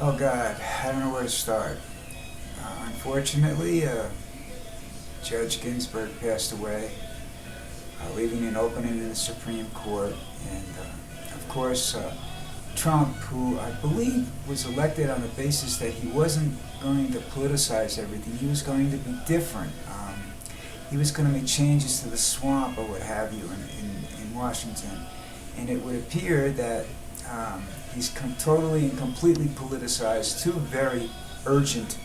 Oh God, I don't know where to start. Unfortunately, Judge Ginsburg passed away, leaving an opening in the Supreme Court. And of course, Trump, who I believe was elected on the basis that he wasn't going to politicize everything, he was going to be different. He was going to make changes to the swamp or what have you in Washington. And it would appear that he's totally and completely politicized two very urgent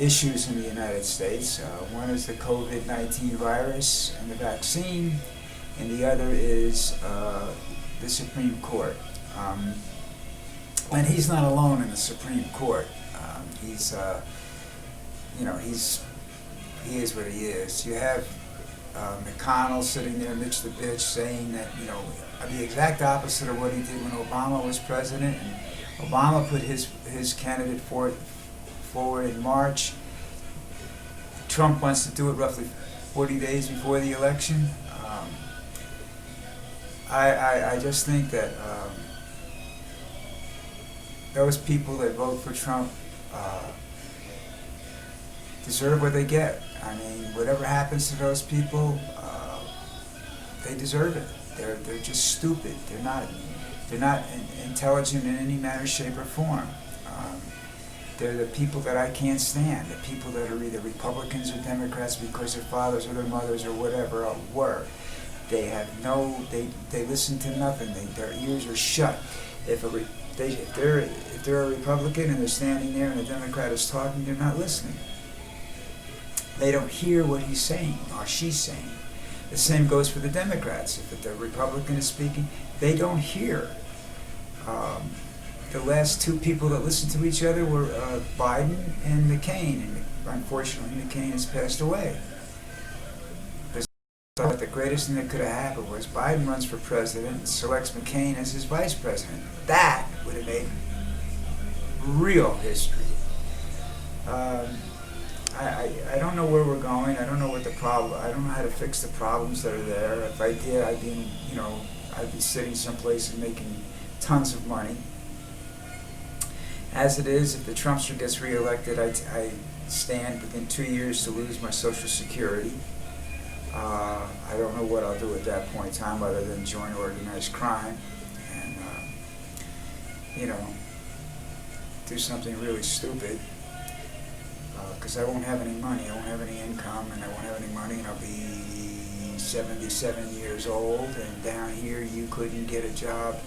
issues in the United States. One is the COVID-19 virus and the vaccine, and the other is the Supreme Court. And he's not alone in the Supreme Court. He is what he is. You have McConnell sitting there, Mitch the bitch, saying that, the exact opposite of what he did when Obama was president. And Obama put his candidate forward in March. Trump wants to do it roughly 40 days before the election. I just think that those people that vote for Trump deserve what they get. I mean, whatever happens to those people, they deserve it. They're just stupid. They're not intelligent in any manner, shape, or form. They're the people that I can't stand. The people that are either Republicans or Democrats because their fathers or their mothers or whatever were. They have they listen to nothing. Their ears are shut. If they're a Republican and they're standing there and a Democrat is talking, they're not listening. They don't hear what he's saying or she's saying. The same goes for the Democrats. If the Republican is speaking, they don't hear. The last two people that listened to each other were Biden and McCain, and unfortunately McCain has passed away. But the greatest thing that could have happened was Biden runs for president and selects McCain as his vice president. That would have made real history. I don't know where we're going. I don't know what the problem. I don't know how to fix the problems that are there. If I did, I'd be sitting someplace and making tons of money. As it is, if the Trumpster gets reelected, I stand within 2 years to lose my Social Security. I don't know what I'll do at that point in time other than join organized crime and do something really stupid. Because I won't have any money, I won't have any income, and I won't have any money, and I'll be 77 years old, and down here you couldn't get a job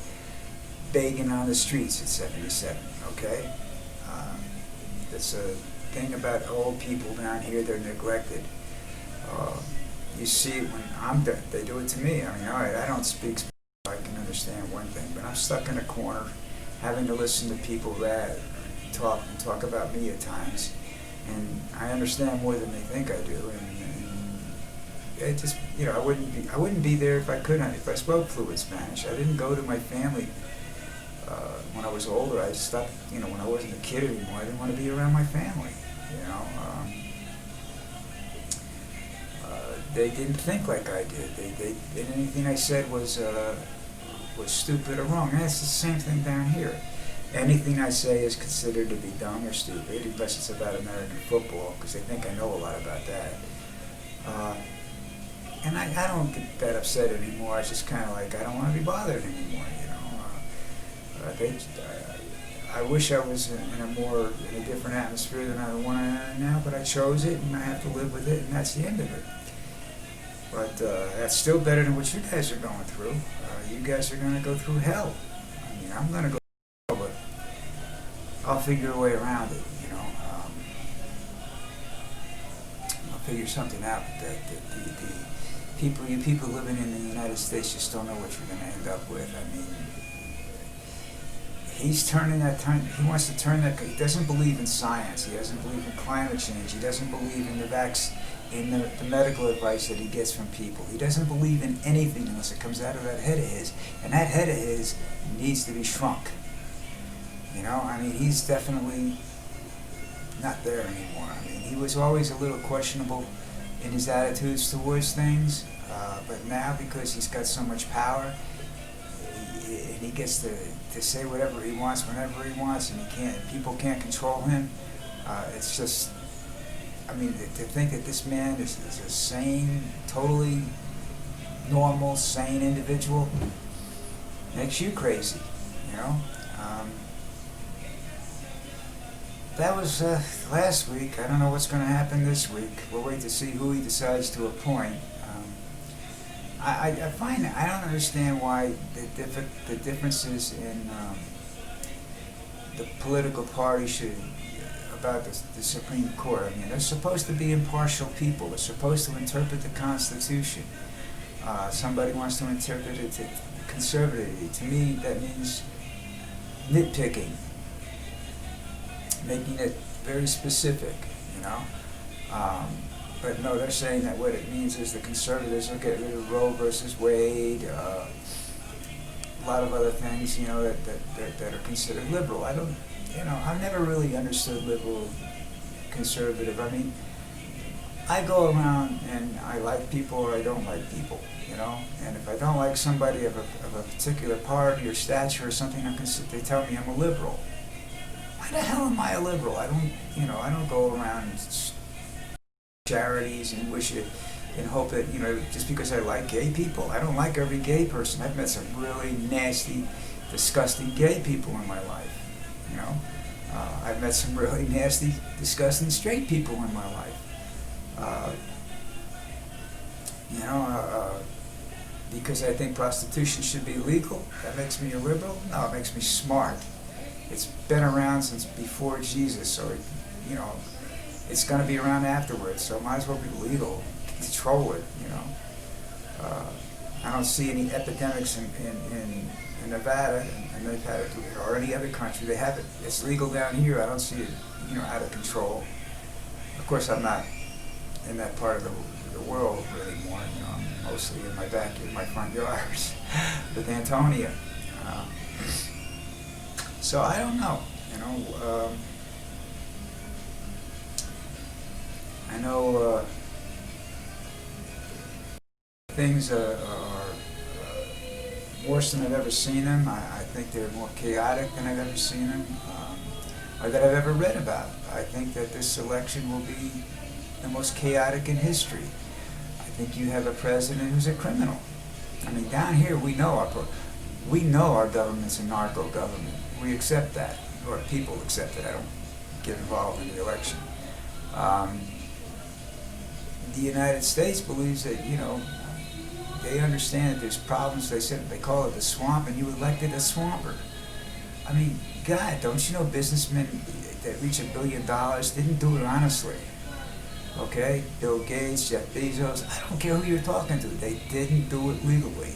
begging on the streets at 77, okay? That's a thing about old people down here, they're neglected. You see it when I'm dead, they do it to me. I mean, all right, I don't speak, I can understand one thing, but I'm stuck in a corner having to listen to people that talk about me at times. And I understand more than they think I do, and it just, I wouldn't be there if I couldn't. If I spoke fluent Spanish, I didn't go to my family when I was older. I stopped, when I wasn't a kid anymore. I didn't want to be around my family. They didn't think like I did. And anything I said was stupid or wrong. And that's the same thing down here. Anything I say is considered to be dumb or stupid, unless it's about American football, because they think I know a lot about that. And I don't get that upset anymore. It's just kind of like I don't want to be bothered anymore, I wish I was in a different atmosphere than I want now, but I chose it, and I have to live with it, and that's the end of it. But that's still better than what you guys are going through. You guys are going to go through hell. I mean, I'm going to go. I'll figure a way around it, I'll figure something out. You people living in the United States just don't know what you're going to end up with. I mean, he's turning that time. He wants to turn that. He doesn't believe in science. He doesn't believe in climate change. He doesn't believe in the medical advice that he gets from people. He doesn't believe in anything unless it comes out of that head of his, and that head of his needs to be shrunk. He's definitely not there anymore. He was always a little questionable in his attitudes towards things, but now because he's got so much power, and he gets to say whatever he wants whenever he wants, and people can't control him. It's just, I mean, to think that this man is a sane, totally normal, sane individual makes you crazy, you know. That was last week. I don't know what's going to happen this week. We'll wait to see who he decides to appoint. I find I don't understand why the differences in the political party should about the Supreme Court. I mean, they're supposed to be impartial people. They're supposed to interpret the Constitution. Somebody wants to interpret it conservatively. To me, that means nitpicking, making it very specific, you know. But no, they're saying that what it means is the conservatives will get rid of Roe versus Wade, a lot of other things, you know, that are considered liberal. I don't, you know, I've never really understood liberal, conservative. I mean, I go around and I like people or I don't like people, you know. And if I don't like somebody of a particular party or stature or something, they tell me I'm a liberal. Why the hell am I a liberal? I don't go around charities and wish it and hope that, you know, just because I like gay people. I don't like every gay person. I've met some really nasty, disgusting gay people in my life, you know. I've met some really nasty, disgusting straight people in my life. Because I think prostitution should be legal, that makes me a liberal? No, it makes me smart. It's been around since before Jesus, so, you know, it's going to be around afterwards, so it might as well be legal. Control it, you know. I don't see any epidemics in Nevada, and they've had it, or any other country. They have it. It's legal down here. I don't see it, you know, out of control. Of course, I'm not in that part of the world anymore. You know, I'm mostly in my backyard, my front yards with Antonia. So I don't know, you know. I know things are worse than I've ever seen them. I think they're more chaotic than I've ever seen them, or that I've ever read about. I think that this election will be the most chaotic in history. I think you have a president who's a criminal. I mean, down here we know our government's a narco government. We accept that, or people accept it. I don't get involved in the election. The United States believes that, you know, they understand that there's problems. They call it the swamp, and you elected a swamper. I mean, God, don't you know businessmen that reach $1 billion didn't do it honestly? Okay, Bill Gates, Jeff Bezos, I don't care who you're talking to. They didn't do it legally.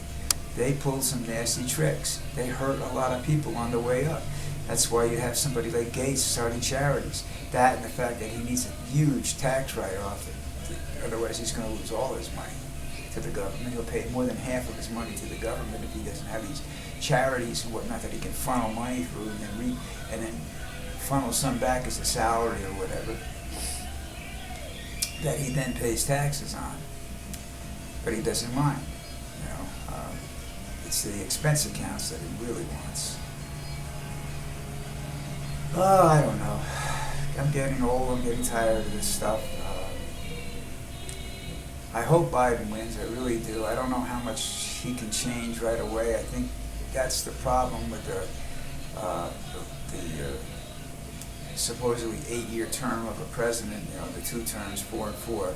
They pulled some nasty tricks. They hurt a lot of people on the way up. That's why you have somebody like Gates starting charities. That and the fact that he needs a huge tax write-off. Otherwise, he's going to lose all his money to the government. He'll pay more than half of his money to the government if he doesn't have these charities and whatnot that he can funnel money through and then funnel some back as a salary or whatever that he then pays taxes on. But he doesn't mind, you know. It's the expense accounts that he really wants. Oh, I don't know. I'm getting old. I'm getting tired of this stuff. I hope Biden wins. I really do. I don't know how much he can change right away. I think that's the problem with the supposedly 8-year term of a president. You know, the 2 terms, 4 and 4.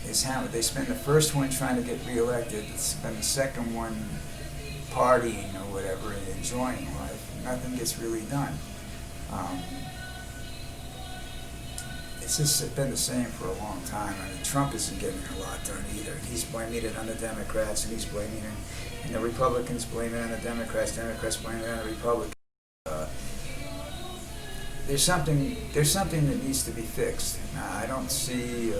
Is how they spend the first one trying to get reelected, spend the second one partying or whatever and enjoying life. Nothing gets really done. It's just been the same for a long time. I mean, Trump isn't getting a lot done either. He's blaming it on the Democrats, and he's blaming it, and the Republicans blame it on the Democrats. Democrats blame it on the Republicans. There's something that needs to be fixed. I don't see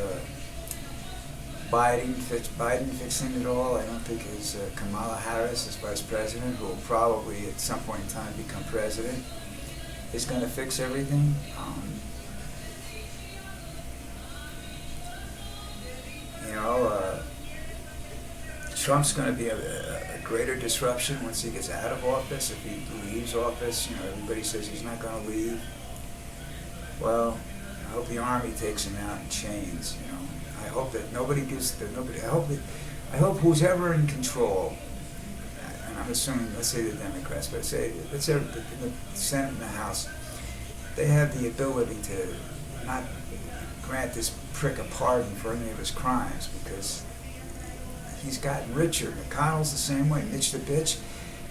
Biden fixing it all. I don't think it's Kamala Harris as vice president, who will probably at some point in time become president, is going to fix everything. Trump's going to be a greater disruption once he gets out of office. If he leaves office, everybody says he's not going to leave. Well, I hope the army takes him out in chains. I hope that nobody gives nobody. I hope who's ever in control, and I'm assuming, let's say the Democrats, but let's say the Senate and the House, they have the ability to not grant this prick a pardon for any of his crimes, because he's gotten richer. McConnell's the same way. Mitch the bitch,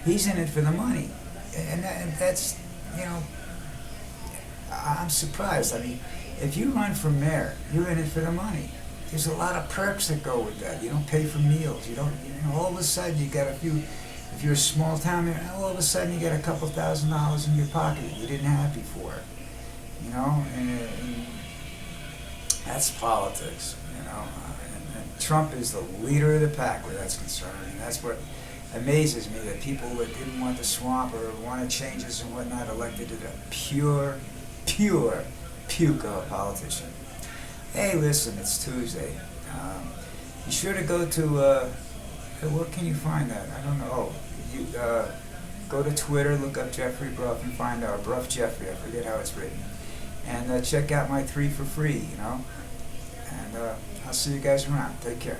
he's in it for the money, and that's, I'm surprised. I mean, if you run for mayor, you're in it for the money. There's a lot of perks that go with that. You don't pay for meals. You don't. All of a sudden you got a few. If you're a small town mayor, all of a sudden you get a couple $1,000s in your pocket that you didn't have before. And that's politics. And Trump is the leader of the pack where that's concerned, and that's what amazes me, that people that didn't want the swamp or wanted changes and whatnot elected a pure puke of a politician. Hey, listen, it's Tuesday. Be sure to go to, where can you find that? I don't know. You go to Twitter, look up Jeffrey Bruff and find out, Bruff Jeffrey, I forget how it's written. And check out my 3 for free, And I'll see you guys around. Take care.